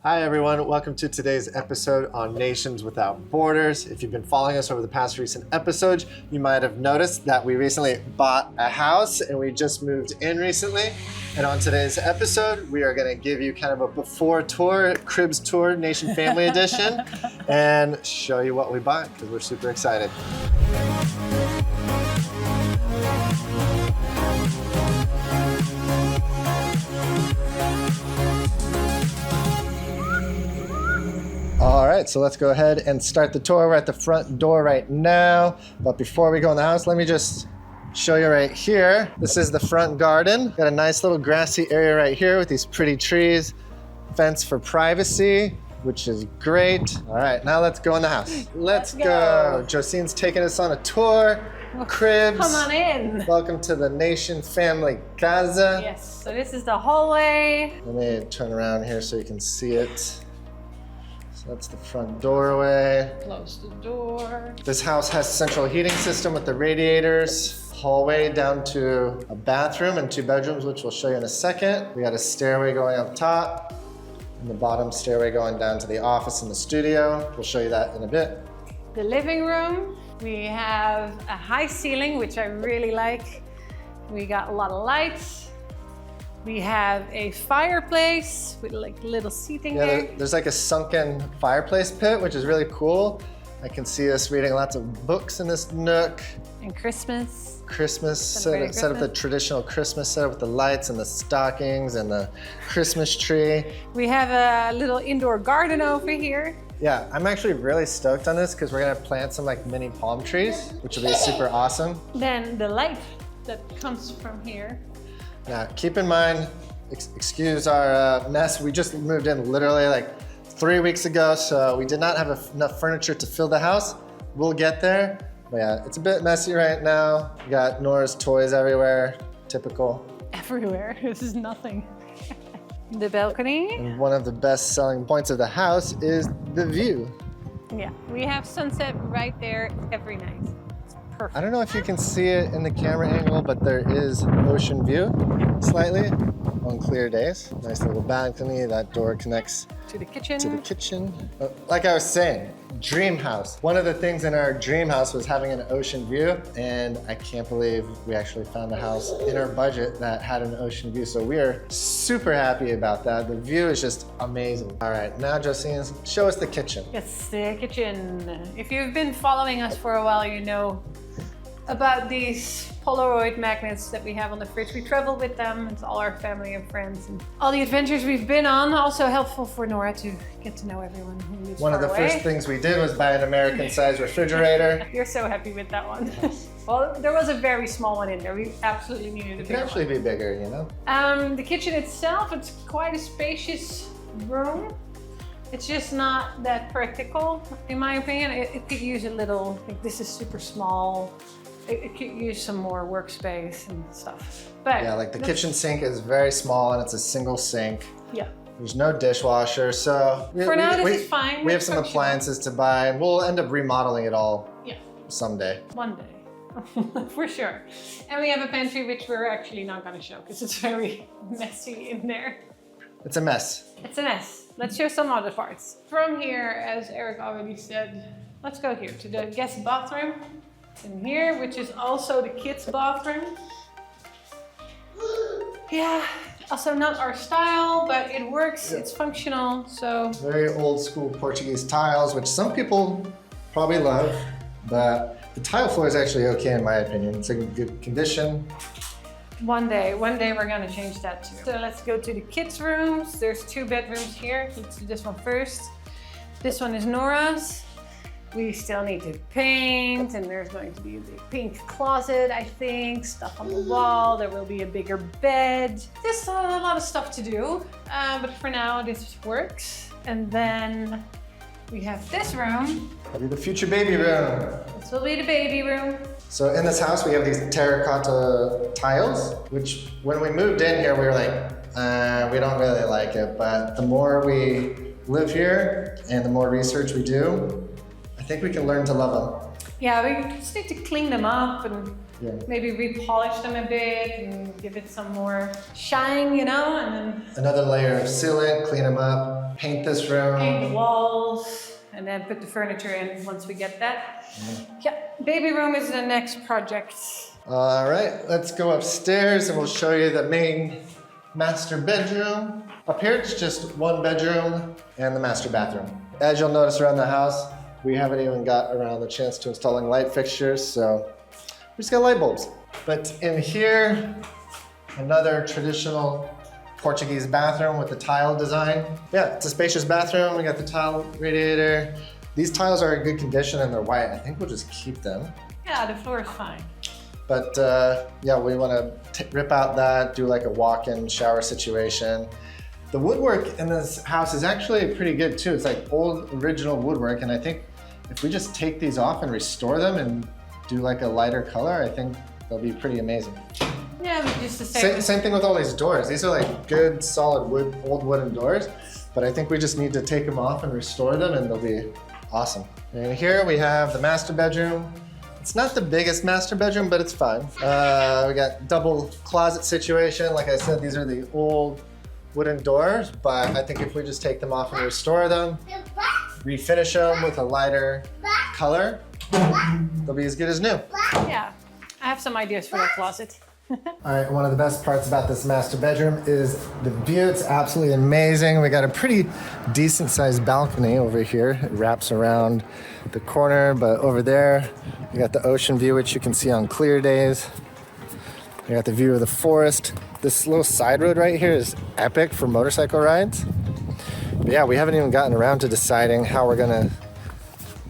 Hi everyone, welcome to today's episode on Nations Without Borders. If you've been following us over the past recent episodes, you might have noticed that we recently bought a house and we just moved in recently. And on today's episode, we are going to give you kind of a before tour, cribs tour, Nation Family Edition, and show you what we bought because we're super excited. All right, so let's go ahead and start the tour. We're at the front door right now. But before we go in the house, let me just show you right here. This is the front garden. Got a nice little grassy area right here with these pretty trees. Fence for privacy, which is great. All right, now let's go in the house. Let's go. Josien's taking us on a tour. Cribs. Come on in. Welcome to the Nation Family Casa. Yes, so this is the hallway. Let me turn around here so you can see it. That's the front doorway. Close the door. This house has central heating system with the radiators. Hallway down to a bathroom and 2 bedrooms, which we'll show you in a second. We got a stairway going up top and the bottom stairway going down to the office and the studio. We'll show you that in a bit. The living room. We have a high ceiling, which I really like. We got a lot of lights. We have a fireplace with like little seating there. There's like a sunken fireplace pit, which is really cool. I can see us reading lots of books in this nook. And Christmas. Set up the traditional Christmas setup with the lights and the stockings and the Christmas tree. We have a little indoor garden over here. Yeah, I'm actually really stoked on this because we're gonna plant some like mini palm trees, which will be super awesome. Then the light that comes from here. Now, keep in mind, excuse our mess. We just moved in literally like 3 weeks ago, so we did not have enough furniture to fill the house. We'll get there. But yeah, it's a bit messy right now. We got Nora's toys everywhere, typical. Everywhere, this is nothing. The balcony. And one of the best selling points of the house is the view. Yeah, we have sunset right there every night. Perfect. I don't know if you can see it in the camera angle, but there is ocean view slightly on clear days. Nice little balcony. That door connects to the kitchen. Like I was saying, dream house. One of the things in our dream house was having an ocean view, and I can't believe we actually found a house in our budget that had an ocean view. So we are super happy about that. The view is just amazing. All right, now Josien, show us the kitchen. Yes, the kitchen. If you've been following us for a while, you know about these Polaroid magnets that we have on the fridge. We travel with them. It's all our family and friends and all the adventures we've been on. Also helpful for Nora to get to know everyone who lives One of the first things we did was buy an American-sized refrigerator. You're so happy with that one. Well, there was a very small one in there. We absolutely needed a bigger one. It could actually be bigger, you know? The kitchen itself, it's quite a spacious room. It's just not that practical, in my opinion. It could use a little, like this is super small. It could use some more workspace and stuff. But yeah, like the kitchen sink is very small and it's a single sink. Yeah. There's no dishwasher, so for now this is fine. We have some appliances to buy, and we'll end up remodeling it all. Yeah. Someday. One day, for sure. And we have a pantry which we're actually not going to show because it's very messy in there. It's a mess. It's a mess. Let's show some other parts. From here, as Eric already said, let's go here to the guest bathroom. In here, which is also the kids' bathroom. Yeah, also not our style, but it works, it's functional, so. Very old school Portuguese tiles, which some people probably love, but the tile floor is actually okay in my opinion. It's in good condition. One day we're gonna change that too. So let's go to the kids' rooms. There's 2 bedrooms here. Let's do this one first. This one is Nora's. We still need to paint, and there's going to be a big pink closet, I think, stuff on the wall. There will be a bigger bed. There's a lot of stuff to do, but for now this works. And then we have this room. That'll be the future baby room. This will be the baby room. So in this house we have these terracotta tiles, which when we moved in here we were like, we don't really like it, but the more we live here and the more research we do, I think we can learn to love them. Yeah, we just need to clean them up and Yeah. Maybe repolish them a bit and give it some more shine, you know, and then Another layer of sealant, clean them up, paint this room. paint the walls, and then put the furniture in once we get that. Yeah, baby room is the next project. All right, let's go upstairs and we'll show you the main master bedroom. Up here, it's just one bedroom and the master bathroom. As you'll notice around the house, we haven't even got around the chance to installing light fixtures, so we just got light bulbs. But in here, another traditional Portuguese bathroom with the tile design. Yeah, it's a spacious bathroom. We got the tile radiator. These tiles are in good condition and they're white. I think we'll just keep them. Yeah, the floor is fine. But yeah, we want to rip out that, do like a walk-in shower situation. The woodwork in this house is actually pretty good too. It's like old original woodwork, and I think if we just take these off and restore them and do like a lighter color, I think they'll be pretty amazing. Yeah, but just the same. Same thing with all these doors. These are like good, solid wood, old wooden doors, but I think we just need to take them off and restore them and they'll be awesome. And here we have the master bedroom. It's not the biggest master bedroom, but it's fine. We got double closet situation. Like I said, these are the old wooden doors, but I think if we just take them off and restore them, refinish them with a lighter color, they'll be as good as new. Yeah, I have some ideas for that closet. All right, one of the best parts about this master bedroom is the view. It's absolutely amazing. We got a pretty decent sized balcony over here. It wraps around the corner, but over there, we got the ocean view, which you can see on clear days. We got the view of the forest. This little side road right here is epic for motorcycle rides. But yeah, we haven't even gotten around to deciding how we're gonna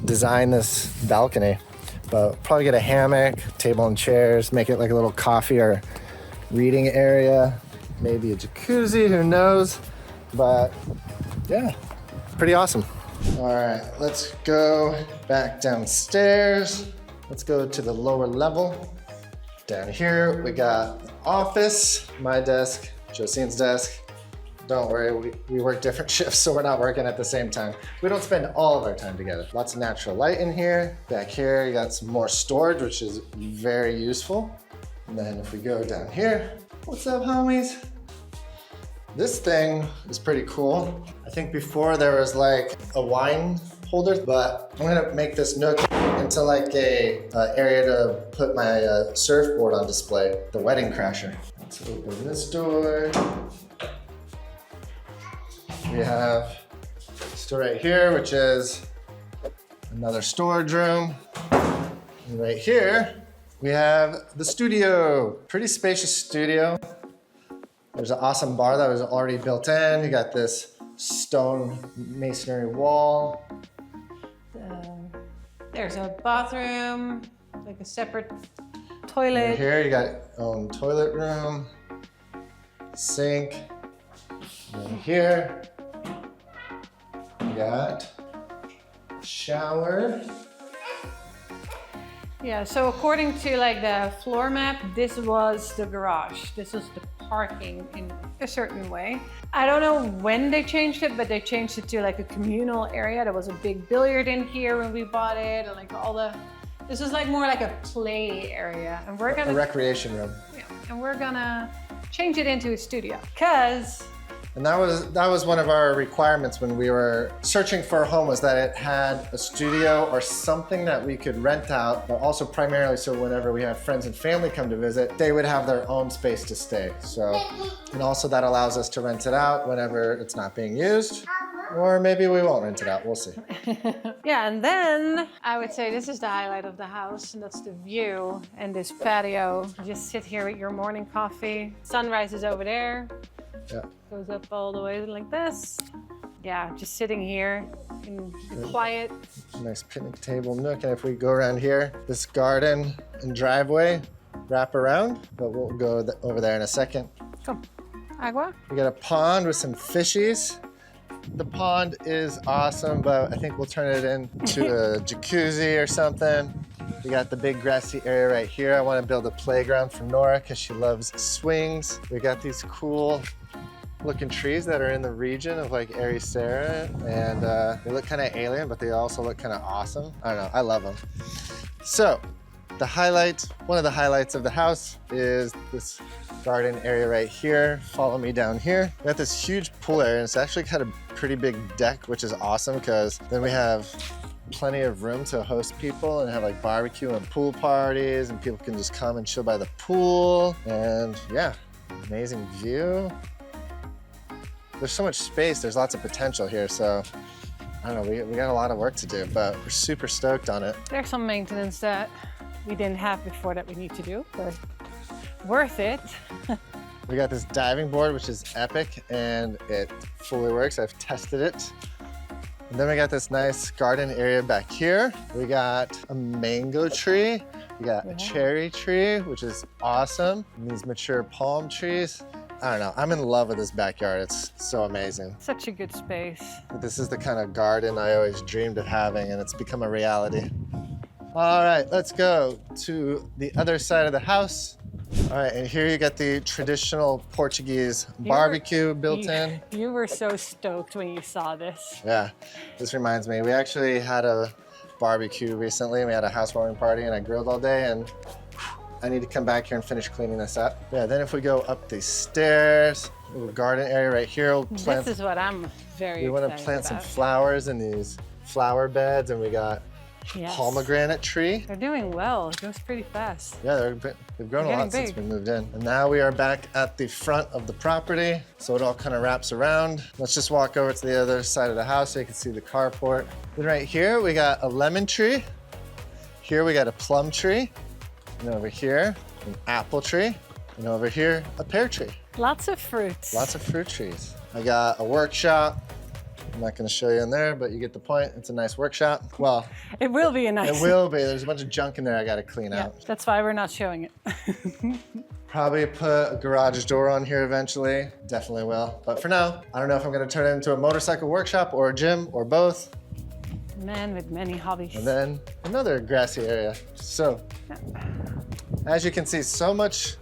design this balcony. But probably get a hammock, table and chairs, make it like a little coffee or reading area, maybe a jacuzzi, who knows? But yeah, pretty awesome. All right, let's go back downstairs. Let's go to the lower level. Down here, we got the office, my desk, Josien's desk. Don't worry, we work different shifts, so we're not working at the same time. We don't spend all of our time together. Lots of natural light in here. Back here, you got some more storage, which is very useful. And then if we go down here, what's up, homies? This thing is pretty cool. I think before there was like a wine holder, but I'm gonna make this nook into like a area to put my surfboard on display, the wedding crasher. Let's open this door. We have this door right here, which is another storage room. And right here, we have the studio. Pretty spacious studio. There's an awesome bar that was already built in. You got this stone masonry wall. There's a bathroom, like a separate toilet. Right here, you got your own toilet room, sink. And here, you got shower. Yeah, so according to like the floor map, this was the garage. This was the parking in a certain way. I don't know when they changed it, but they changed it to like a communal area. There was a big billiard in here when we bought it, and like this was like more like a play area. And we're gonna— a recreation room. Yeah, and we're gonna change it into a studio, because And that was one of our requirements when we were searching for a home, was that it had a studio or something that we could rent out, but also primarily so whenever we have friends and family come to visit, they would have their own space to stay. So, and also that allows us to rent it out whenever it's not being used, or maybe we won't rent it out, we'll see. yeah, and then I would say this is the highlight of the house, and that's the view and this patio. You just sit here with your morning coffee. Sunrise is over there. Yeah. Goes up all the way like this. Yeah, just sitting here in the quiet. Nice picnic table nook. And if we go around here, this garden and driveway wrap around, but we'll go over there in a second. Come, agua. We got a pond with some fishies. The pond is awesome, but I think we'll turn it into a jacuzzi or something. We got the big grassy area right here. I want to build a playground for Nora because she loves swings. We got these cool looking trees that are in the region of like Ericeira, and they look kind of alien, but they also look kind of awesome. I don't know, I love them. So The highlight, one of the highlights of the house is this garden area right here. Follow me down here. We got this huge pool area, and it's actually got a pretty big deck, which is awesome because then we have plenty of room to host people and have like barbecue and pool parties, and people can just come and chill by the pool. And yeah, amazing view. There's so much space, there's lots of potential here, so I don't know, we got a lot of work to do, but we're super stoked on it. There's some maintenance that we didn't have before that we need to do, but worth it. We got this diving board, which is epic, and it fully works. I've tested it. And then we got this nice garden area back here. We got a mango tree. We got a cherry tree, which is awesome. And these mature palm trees. I don't know, I'm in love with this backyard. It's so amazing. Such a good space. This is the kind of garden I always dreamed of having, and it's become a reality. All right, let's go to the other side of the house. All right, and here you got the traditional Portuguese barbecue built in. You were so stoked when you saw this. Yeah, this reminds me, we actually had a barbecue recently. We had a housewarming party and I grilled all day, and I need to come back here and finish cleaning this up. Yeah, then if we go up the stairs, little garden area right here. We'll plant, this is what I'm very excited We want to plant some flowers in these flower beds, and we got pomegranate tree. They're doing well. It goes pretty fast. Yeah, they've grown a lot since we moved in. And now we are back at the front of the property, so it all kind of wraps around. Let's just walk over to the other side of the house so you can see the carport. Then right here, we got a lemon tree. Here we got a plum tree. And over here, an apple tree. And over here, a pear tree. Lots of fruits. Lots of fruit trees. I got a workshop. I'm not going to show you in there, but you get the point. It's a nice workshop. Well, it will be a nice. It will be. There's a bunch of junk in there I got to clean out. That's why we're not showing it. Probably put a garage door on here eventually. Definitely will. But for now, I don't know if I'm going to turn it into a motorcycle workshop or a gym or both. Man with many hobbies. And then another grassy area. So, as you can see, so much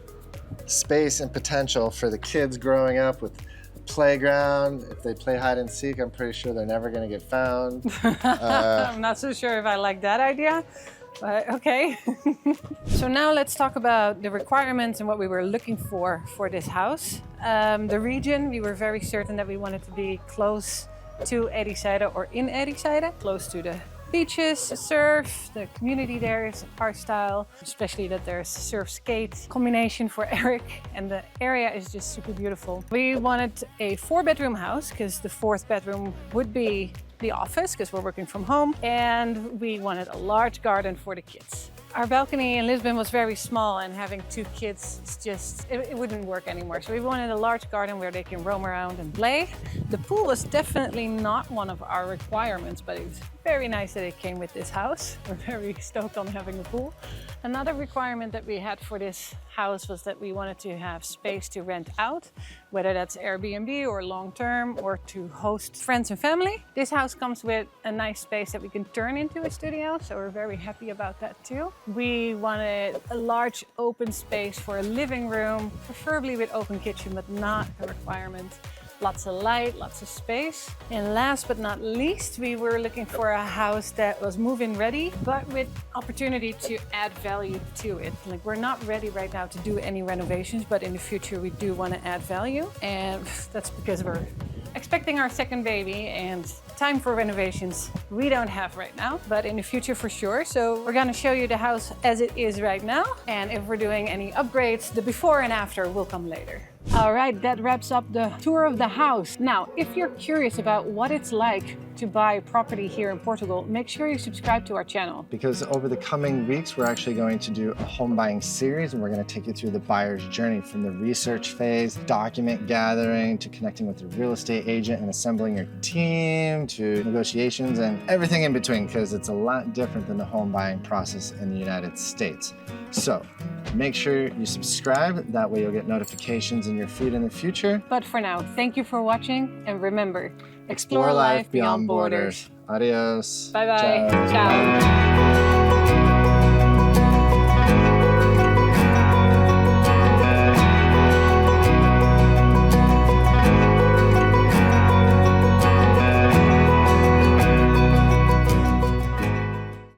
space and potential for the kids growing up with playground. If they play hide and seek, I'm pretty sure they're never going to get found. I'm not so sure if I like that idea, but okay. So now let's talk about the requirements and what we were looking for this house. The region, we were very certain that we wanted to be close to Erijswijk or in Erijswijk, close to the beaches, the surf, the community there is art style, especially that there's surf skate combination for Eric, and the area is just super beautiful. We wanted a 4-bedroom house because the 4th bedroom would be the office because we're working from home, and we wanted a large garden for the kids. Our balcony in Lisbon was very small, and having 2 kids, it wouldn't work anymore. So we wanted a large garden where they can roam around and play. The pool was definitely not one of our requirements, but it was very nice that it came with this house. We're very stoked on having a pool. Another requirement that we had for this house was that we wanted to have space to rent out, whether that's Airbnb or long-term or to host friends and family. This house comes with a nice space that we can turn into a studio, so we're very happy about that too. We wanted a large open space for a living room, preferably with open kitchen, but not a requirement. Lots of light, lots of space. And last but not least, we were looking for a house that was move-in ready, but with opportunity to add value to it. Like, we're not ready right now to do any renovations, but in the future we do want to add value. And that's because we're expecting our second baby, and time for renovations we don't have right now, but in the future for sure. So we're gonna show you the house as it is right now, and if we're doing any upgrades, the before and after will come later. All right, that wraps up the tour of the house. Now, if you're curious about what it's like to buy property here in Portugal, make sure you subscribe to our channel. Because over the coming weeks, we're actually going to do a home buying series, and we're going to take you through the buyer's journey from the research phase, document gathering, to connecting with the real estate agent and assembling your team, to negotiations and everything in between, because it's a lot different than the home buying process in the United States. So make sure you subscribe. That way you'll get notifications in your feed in the future. But for now, thank you for watching, and remember, Explore life beyond borders. Adios. Bye-bye. Ciao.